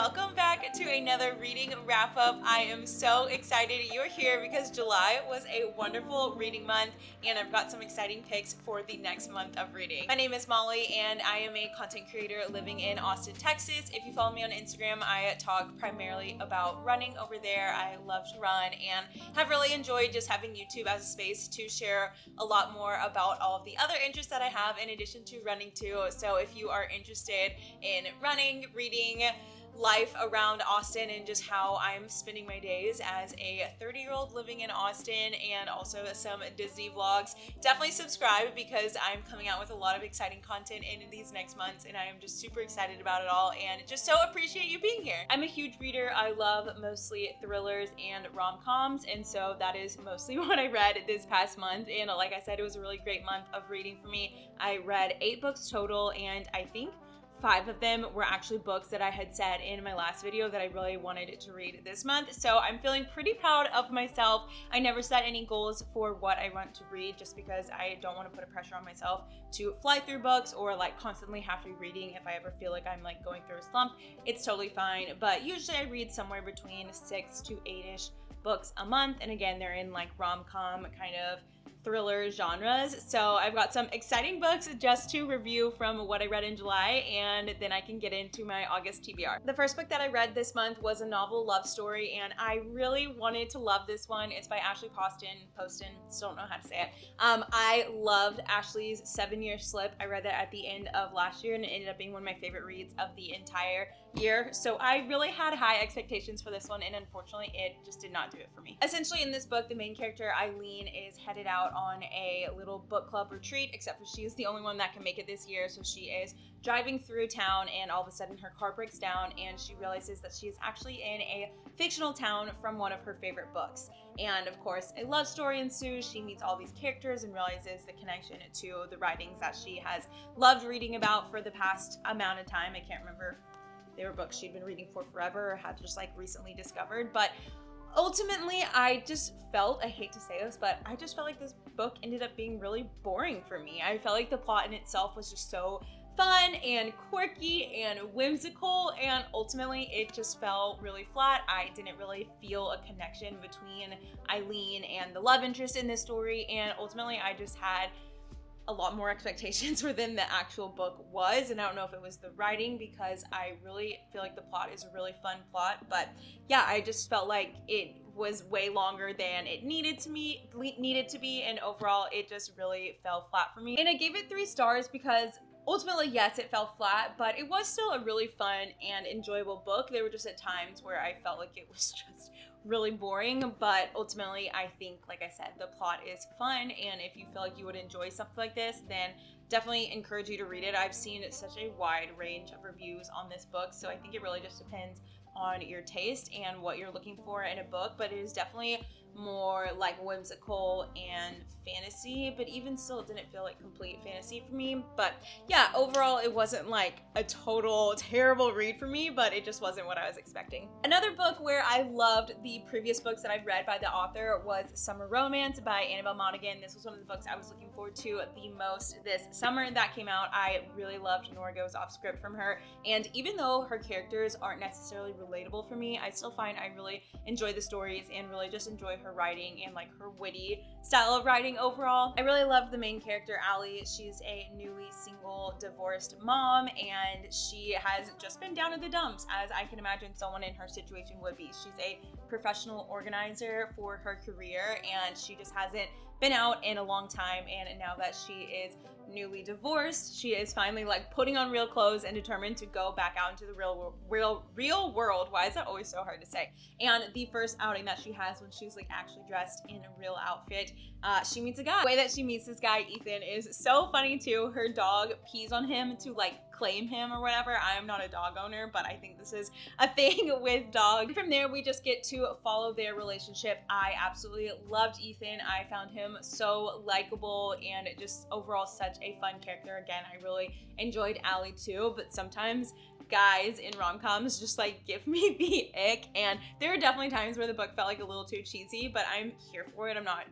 welcome back to another reading wrap up. I am so excited you're here because July was a wonderful reading month and I've got some exciting picks for the next month of reading. My name is Molly and I am a content creator living in Austin, Texas. If you follow me on Instagram, I talk primarily about running over there. I love to run and have really enjoyed just having YouTube as a space to share a lot more about all of the other interests that I have in addition to running too. So if you are interested in running, reading, life around Austin and just how I'm spending my days as a 30-year-old living in Austin and also some Disney vlogs, definitely subscribe because I'm coming out with a lot of exciting content in these next months and I am just super excited about it all and just so appreciate you being here. I'm a huge reader. I love mostly thrillers and rom-coms, and so that is mostly what I read this past month, and like I said, it was a really great month of reading for me. I read 8 books total and I think 5 of them were actually books that I had said in my last video that I really wanted to read this month. So I'm feeling pretty proud of myself. I never set any goals for what I want to read just because I don't want to put a pressure on myself to fly through books or like constantly have to be reading. If I ever feel like I'm like going through a slump, it's totally fine. But usually I read somewhere between 6 to 8-ish books a month. And again, they're in like rom-com kind of thriller genres. So I've got some exciting books just to review from what I read in July, and then I can get into my August TBR. The first book that I read this month was a novel love story, and I really wanted to love this one. It's by Ashley Poston, still don't know how to say it. I loved Ashley's 7-Year Slip. I read that at the end of last year and it ended up being one of my favorite reads of the entire year. So I really had high expectations for this one, and unfortunately it just did not do it for me. Essentially in this book, the main character Eileen is headed out on a little book club retreat, except for she is the only one that can make it this year. So she is driving through town and all of a sudden her car breaks down and she realizes that she is actually in a fictional town from one of her favorite books. And of course, a love story ensues. She meets all these characters and realizes the connection to the writings that she has loved reading about for the past amount of time. I can't remember if they were books she'd been reading for forever or had just like recently discovered, but ultimately, I just felt, I hate to say this, but I just felt like this book ended up being really boring for me. I felt like the plot in itself was just so fun and quirky and whimsical, and ultimately it just fell really flat. I didn't really feel a connection between Eileen and the love interest in this story, and ultimately I just had a lot more expectations for than the actual book was, and I don't know if it was the writing because I really feel like the plot is a really fun plot, but yeah, I just felt like it was way longer than it needed to be, and overall it just really fell flat for me. And I gave it 3 stars because ultimately, yes, it fell flat, but it was still a really fun and enjoyable book. There were just at times where I felt like it was just really boring, but ultimately I think, like I said, the plot is fun, and if you feel like you would enjoy something like this, then definitely encourage you to read it. I've seen such a wide range of reviews on this book, so I think it really just depends on your taste and what you're looking for in a book, but it is definitely more like whimsical and fantasy, but even still it didn't feel like complete fantasy for me. But yeah, overall it wasn't like a total terrible read for me, but it just wasn't what I was expecting. Another book where I loved the previous books that I've read by the author was Summer Romance by Annabelle Monaghan. This was one of the books I was looking forward to the most this summer that came out. I really loved Nora Goes Off Script from her, and even though her characters aren't necessarily relatable for me, I still find I really enjoy the stories and really just enjoy her writing and like her witty style of writing overall. I really loved the main character, Allie. She's a newly single, divorced mom, and she has just been down in the dumps, as I can imagine someone in her situation would be. She's a professional organizer for her career, and she just hasn't been out in a long time, and now that she is newly divorced, she is finally like putting on real clothes and determined to go back out into the real world. Why is that always so hard to say? And the first outing that she has, when she's like actually dressed in a real outfit, she meets a guy. The way that she meets this guy, Ethan, is so funny too. Her dog pees on him to like claim him or whatever. I am not a dog owner, but I think this is a thing with dogs. From there, we just get to follow their relationship. I absolutely loved Ethan. I found him so likable and just overall such a fun character. Again, I really enjoyed Allie too, but sometimes guys in rom-coms just like give me the ick, and there are definitely times where the book felt like a little too cheesy, but I'm here for it. I'm not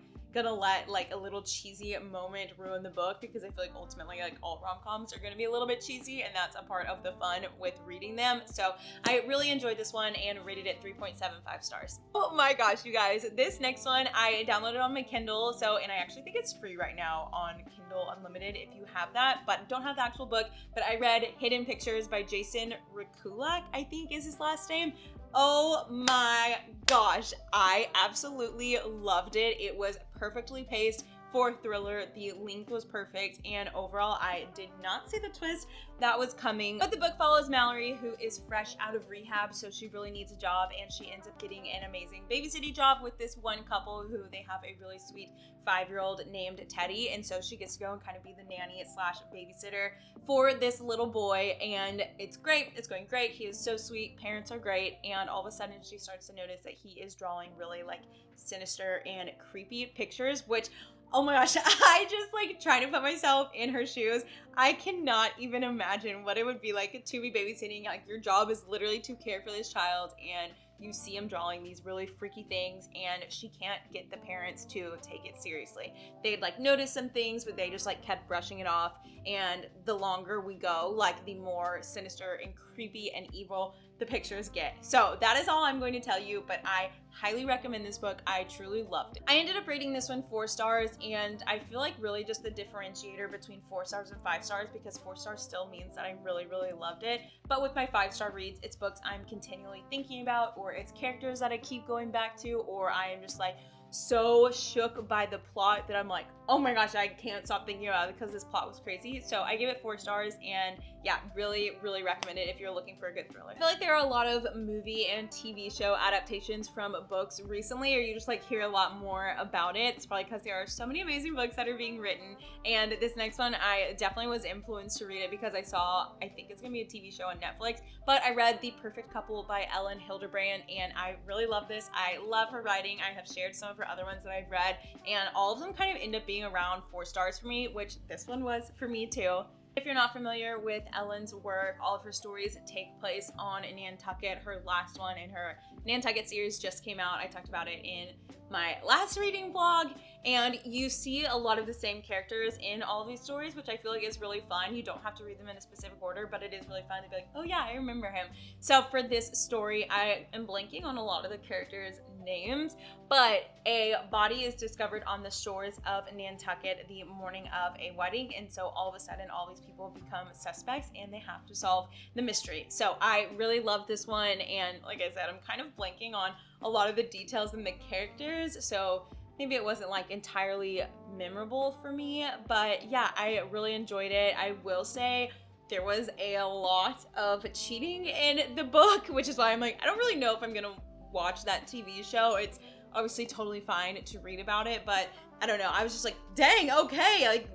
gonna let like a little cheesy moment ruin the book, because I feel like ultimately like all rom-coms are gonna be a little bit cheesy, and that's a part of the fun with reading them. So I really enjoyed this one and rated it 3.75 stars. Oh my gosh, you guys, this next one I downloaded on my Kindle, and I actually think it's free right now on Kindle Unlimited if you have that, but don't have the actual book. But I read Hidden Pictures by Jason Rekulak, I think is his last name. Oh my gosh, I absolutely loved it. It was perfectly paced for thriller. The length was perfect, and overall I did not see the twist that was coming. But the book follows Mallory, who is fresh out of rehab, so she really needs a job, and she ends up getting an amazing babysitting job with this one couple who they have a really sweet 5-year-old named Teddy, and so she gets to go and kind of be the nanny slash babysitter for this little boy, and it's great. It's going great. He is so sweet. Parents are great, and all of a sudden she starts to notice that he is drawing really like sinister and creepy pictures, which, oh my gosh, I just like trying to put myself in her shoes. I cannot even imagine what it would be like to be babysitting. Like, your job is literally to care for this child, and you see him drawing these really freaky things, and she can't get the parents to take it seriously. They'd like notice some things, but they just like kept brushing it off. And the longer we go, like the more sinister and creepy and evil the pictures get. So that is all I'm going to tell you, but I highly recommend this book. I truly loved it. I ended up rating this one 4 stars, and I feel like really just the differentiator between 4 stars and 5 stars, because 4 stars still means that I really, really loved it. But with my 5-star reads, it's books I'm continually thinking about, or it's characters that I keep going back to, or I am just like so shook by the plot that I'm like, oh my gosh, I can't stop thinking about it because this plot was crazy. So I give it 4 stars, and yeah, really, really recommend it if you're looking for a good thriller. I feel like there are a lot of movie and TV show adaptations from books recently, or you just like hear a lot more about it. It's probably because there are so many amazing books that are being written, and this next one, I definitely was influenced to read it because I saw, I think it's gonna be a TV show on Netflix, but I read The Perfect Couple by Ellen Hilderbrand, and I really love this. I love her writing. I have shared some of her other ones that I've read, and all of them kind of end up being around 4 stars for me, which this one was for me too. If you're not familiar with Ellen's work, all of her stories take place on Nantucket. Her last one in her Nantucket series just came out. I talked about it in my last reading vlog, and you see a lot of the same characters in all of these stories, which I feel like is really fun. You don't have to read them in a specific order, but it is really fun to be like, oh yeah, I remember him. So for this story, I am blanking on a lot of the characters' names, but a body is discovered on the shores of Nantucket the morning of a wedding, and so all of a sudden all these people become suspects and they have to solve the mystery. So I really love this one, and like I said, I'm kind of blanking on a lot of the details and the characters, so maybe it wasn't like entirely memorable for me, but yeah, I really enjoyed it. I will say there was a lot of cheating in the book, which is why I'm like, I don't really know if I'm gonna watch that TV show. It's obviously totally fine to read about it, but I don't know, I was just like, dang, okay, like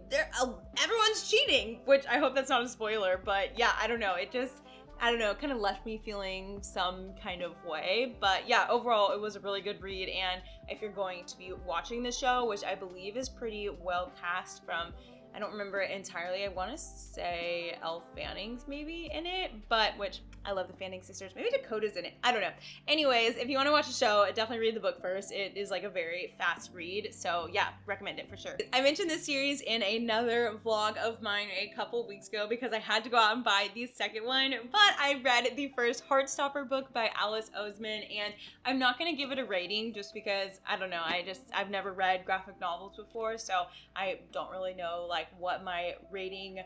everyone's cheating, which I hope that's not a spoiler, but yeah, I don't know, it just, I don't know, it kind of left me feeling some kind of way. But yeah, overall it was a really good read, and if you're going to be watching the show, which I believe is pretty well cast from, I don't remember it entirely, I want to say Elle Fanning's maybe in it, but which I love the Fanning sisters. Maybe Dakota's in it. I don't know. Anyways, if you want to watch the show, definitely read the book first. It is like a very fast read. So yeah, recommend it for sure. I mentioned this series in another vlog of mine a couple weeks ago because I had to go out and buy the second one, but I read the first Heartstopper book by Alice Oseman, and I'm not going to give it a rating just because, I don't know, I've never read graphic novels before, so I don't really know like what my rating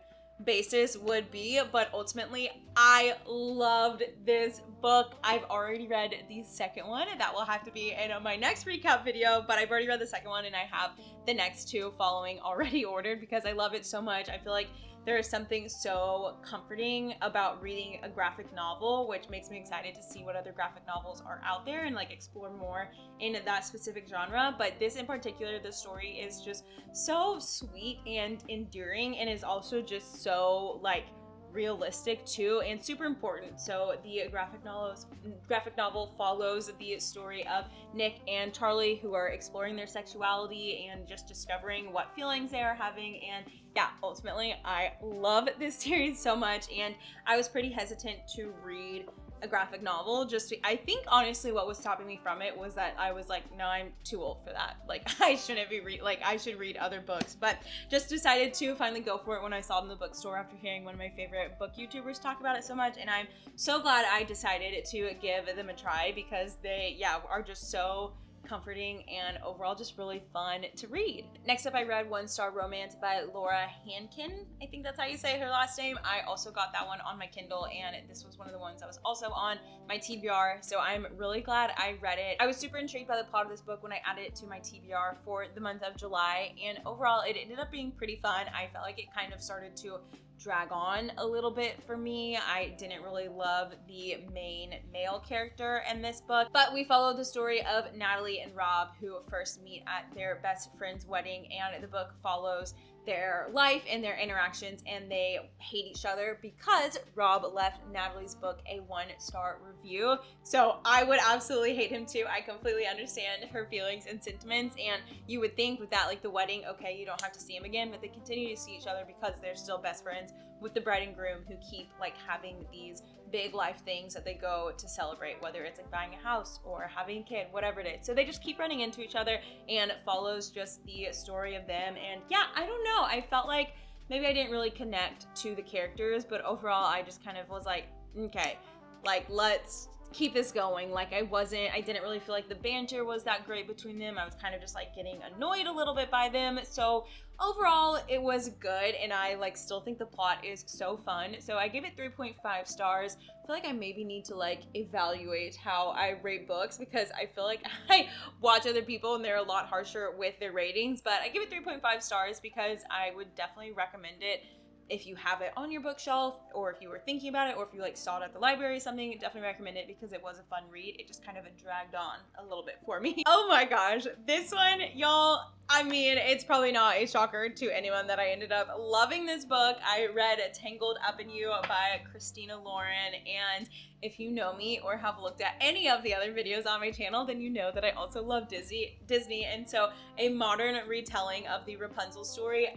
basis would be, but ultimately I loved this book. I've already read the second one, and that will have to be in my next recap video, but I've already read the second one and I have the next 2 following already ordered because I love it so much. I feel like there is something so comforting about reading a graphic novel, which makes me excited to see what other graphic novels are out there and like explore more in that specific genre. But this in particular, the story is just so sweet and endearing, and is also just so like realistic too, and super important. So the graphic novel follows the story of Nick and Charlie, who are exploring their sexuality and just discovering what feelings they are having. And yeah, ultimately I love this series so much, and I was pretty hesitant to read a graphic novel. I think honestly what was stopping me from it was that I was like, no, I'm too old for that. Like I shouldn't be I should read other books, but just decided to finally go for it when I saw it in the bookstore after hearing one of my favorite book YouTubers talk about it so much. And I'm so glad I decided to give them a try because they, are just so comforting and overall just really fun to read. Next up, I read One Star Romance by Laura Hankin. I think that's how you say her last name. I also got that one on my Kindle, and this was one of the ones that was also on my TBR, so I'm really glad I read it. I was super intrigued by the plot of this book when I added it to my TBR for the month of July, and overall it ended up being pretty fun. I felt like it kind of started to drag on a little bit for me. I didn't really love the main male character in this book, but we follow the story of Natalie and Rob, who first meet at their best friend's wedding, and the book follows their life and their interactions, and they hate each other because Rob left Natalie's book a 1-star review. So I would absolutely hate him too. I completely understand her feelings and sentiments, and you would think with that, like the wedding, okay, you don't have to see him again, but they continue to see each other because they're still best friends with the bride and groom, who keep like having these big life things that they go to celebrate, whether it's like buying a house or having a kid, whatever it is. So they just keep running into each other, and it follows just the story of them. And yeah, I don't know, I felt like maybe I didn't really connect to the characters, but overall I just kind of was like, okay, like let's keep this going. Like I didn't really feel like the banter was that great between them. I was kind of just like getting annoyed a little bit by them. So overall it was good, and I like still think the plot is so fun. So I gave it 3.5 stars. I feel like I maybe need to like evaluate how I rate books, because I feel like I watch other people and they're a lot harsher with their ratings, but I give it 3.5 stars because I would definitely recommend it if you have it on your bookshelf, or if you were thinking about it, or if you like saw it at the library or something. Definitely recommend it because it was a fun read. It just kind of dragged on a little bit for me. Oh my gosh, this one, y'all, I mean, it's probably not a shocker to anyone that I ended up loving this book. I read Tangled Up in You by Christina Lauren, and if you know me or have looked at any of the other videos on my channel, then you know that I also love Disney, and so a modern retelling of the Rapunzel story,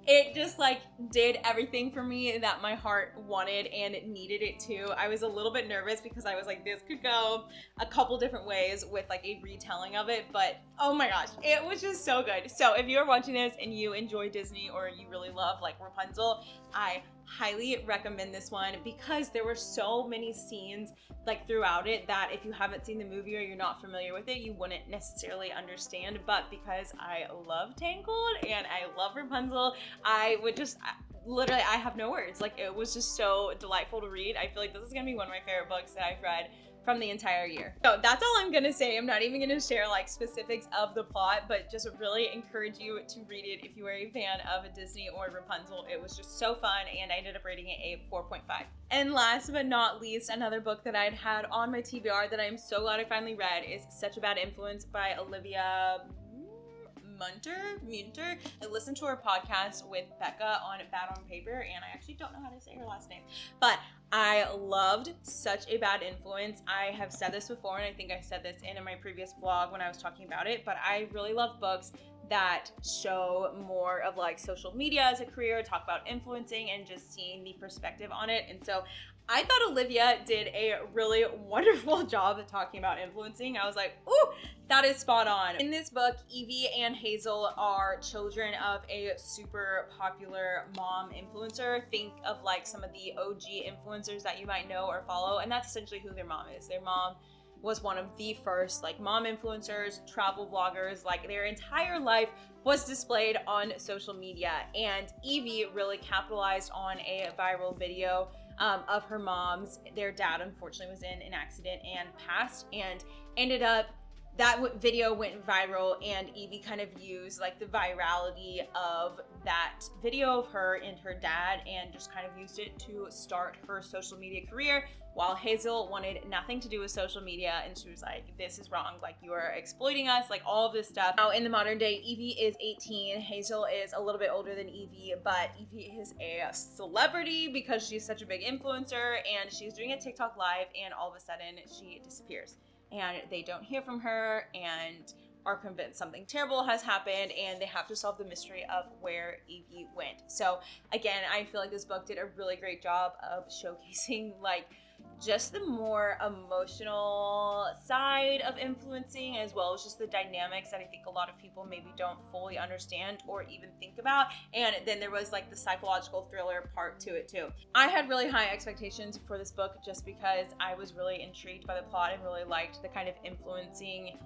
it just like did everything for me that my heart wanted and needed it to. I was a little bit nervous because I was like, this could go a couple different ways with like a retelling of it, but oh my gosh, it was just so good. So if you are watching this and you enjoy Disney, or you really love like Rapunzel, I highly recommend this one because there were so many scenes like throughout it that if you haven't seen the movie or you're not familiar with it, you wouldn't necessarily understand. But because I love Tangled and I love Rapunzel, I would just literally, I have no words. Like it was just so delightful to read. I feel like this is gonna be one of my favorite books that I've read from the entire year. So that's all I'm gonna say. I'm not even gonna share like specifics of the plot, but just really encourage you to read it if you are a fan of Disney or Rapunzel. It was just so fun, and I ended up rating it a 4.5. And last but not least, another book that I'd had on my TBR that I'm so glad I finally read is Such a Bad Influence by Olivia Munter. I listened to her podcast with Becca on Bad on Paper, and I actually don't know how to say her last name, but I loved Such a Bad Influence. I have said this before, and I think I said this in my previous vlog when I was talking about it, but I really love books that show more of like social media as a career, talk about influencing and just seeing the perspective on it. And so I thought Olivia did a really wonderful job of talking about influencing. I was like, ooh, that is spot on. In this book, Evie and Hazel are children of a super popular mom influencer. Think of like some of the OG influencers that you might know or follow, and that's essentially who their mom is. Their mom was one of the first like mom influencers, travel vloggers, like their entire life was displayed on social media. And Evie really capitalized on a viral video of her mom's. Their dad unfortunately was in an accident and passed, and ended up, that video went viral, and Evie kind of used like the virality of that video of her and her dad and just kind of used it to start her social media career, while Hazel wanted nothing to do with social media, and she was like, this is wrong, like you are exploiting us, like all of this stuff. Now in the modern day, Evie is 18, Hazel is a little bit older than Evie, but Evie is a celebrity because she's such a big influencer, and she's doing a TikTok live, and all of a sudden she disappears. And they don't hear from her and are convinced something terrible has happened, and they have to solve the mystery of where Evie went. So again, I feel like this book did a really great job of showcasing like just the more emotional side of influencing, as well as just the dynamics that I think a lot of people maybe don't fully understand or even think about. And then there was like the psychological thriller part to it too. I had really high expectations for this book just because I was really intrigued by the plot and really liked the kind of influencing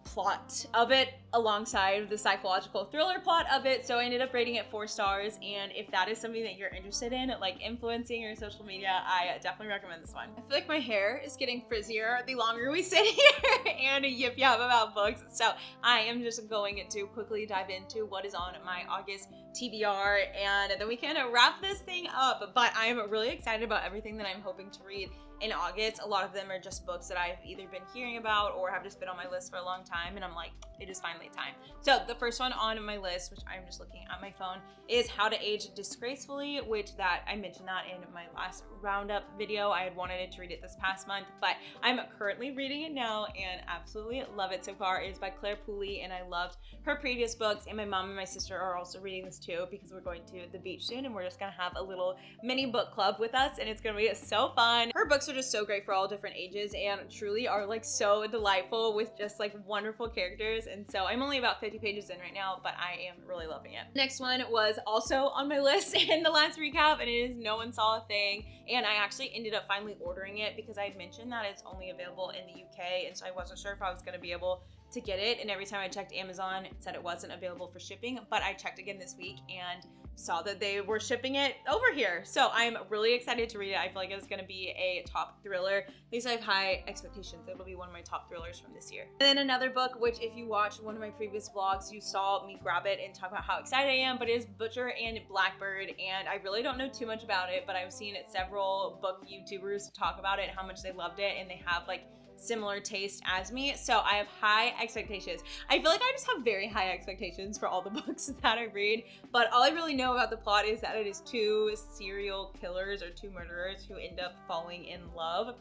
plot of it alongside the psychological thriller plot of it. So I ended up rating it 4 stars, and if that is something that you're interested in, like influencing your social media, I definitely recommend this one. I feel like my hair is getting frizzier the longer we sit here and yip yap about books, so I am just going to quickly dive into what is on my August TBR, and then we can wrap this thing up. But I'm really excited about everything that I'm hoping to read in August. A lot of them are just books that I've either been hearing about or have just been on my list for a long time, and I'm like, it is finally time. So the first one on my list, which I'm just looking at my phone, is How to Age Disgracefully, which that I mentioned that in my last roundup video. I had wanted to read it this past month, but I'm currently reading it now and absolutely love it so far. It is by Claire Pooley, and I loved her previous books, and my mom and my sister are also reading this too because we're going to the beach soon and we're just gonna have a little mini book club with us, and it's gonna be so fun. Her books are just so great for all different ages and truly are like so delightful with just like wonderful characters. And so I'm only about 50 pages in right now, but I am really loving it. Next one was also on my list in the last recap, and it is No One Saw a Thing. And I actually ended up finally ordering it because I had mentioned that it's only available in the UK, and so I wasn't sure if I was going to be able to get it. And every time I checked Amazon, it said it wasn't available for shipping, but I checked again this week and saw that they were shipping it over here. So I'm really excited to read it. I feel like it's going to be a top thriller. At least I have high expectations. It'll be one of my top thrillers from this year. And then another book, which if you watched one of my previous vlogs, you saw me grab it and talk about how excited I am, but it is Butcher and Blackbird. And I really don't know too much about it, but I've seen several book YouTubers talk about it, how much they loved it, and they have like similar taste as me, so I have high expectations. I feel like I just have very high expectations for all the books that I read, but all I really know about the plot is that it is 2 serial killers or 2 murderers who end up falling in love.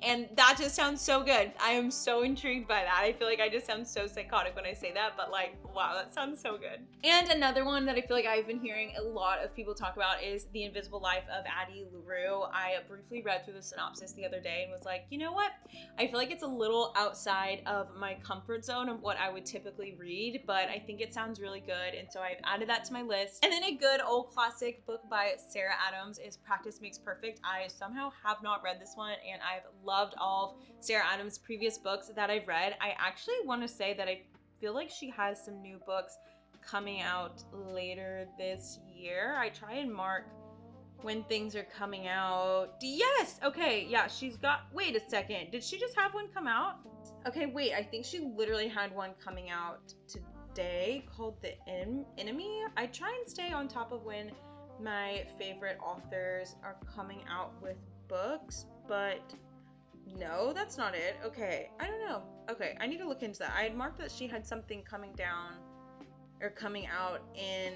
And that just sounds so good. I am so intrigued by that. I feel like I just sound so psychotic when I say that, but like, wow, that sounds so good. And another one that I feel like I've been hearing a lot of people talk about is The Invisible Life of Addie LaRue. I briefly read through the synopsis the other day and was like, you know what? I feel like it's a little outside of my comfort zone of what I would typically read, but I think it sounds really good, and so I've added that to my list. And then a good old classic book by Sarah Adams is Practice Makes Perfect. I somehow have not read this one, and I've loved all of Sarah Adams' previous books that I've read. I actually want to say that I feel like she has some new books coming out later this year. I try and mark when things are coming out. Yes, okay, yeah, she's got, wait a second, did she just have one come out? Okay, wait, I think she literally had one coming out today called The Enemy. I try and stay on top of when my favorite authors are coming out with books, but no, that's not it. Okay, I don't know. Okay, I need to look into that. I had marked that she had something coming out in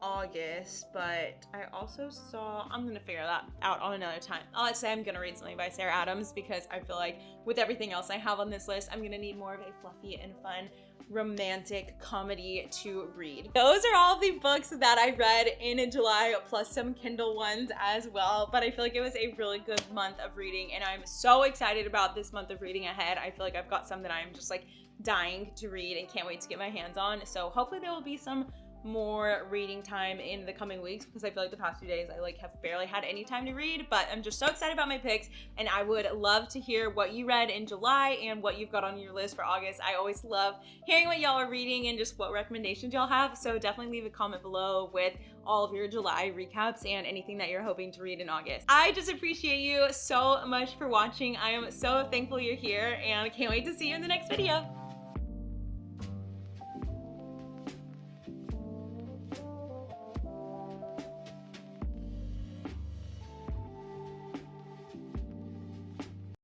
August, but I also saw, I'm gonna figure that out on another time. I'll say I'm gonna read something by Sarah Adams because I feel like with everything else I have on this list, I'm gonna need more of a fluffy and fun romantic comedy to read. Those are all the books that I read in July, plus some Kindle ones as well, but I feel like it was a really good month of reading, and I'm so excited about this month of reading ahead. I feel like I've got some that I'm just like dying to read and can't wait to get my hands on, so hopefully there will be some more reading time in the coming weeks because I feel like the past few days I like have barely had any time to read, but I'm just so excited about my picks, and I would love to hear what you read in July and what you've got on your list for August. I always love hearing what y'all are reading and just what recommendations y'all have, so definitely leave a comment below with all of your July recaps and anything that you're hoping to read in August. I just appreciate you so much for watching. I am so thankful you're here and I can't wait to see you in the next video.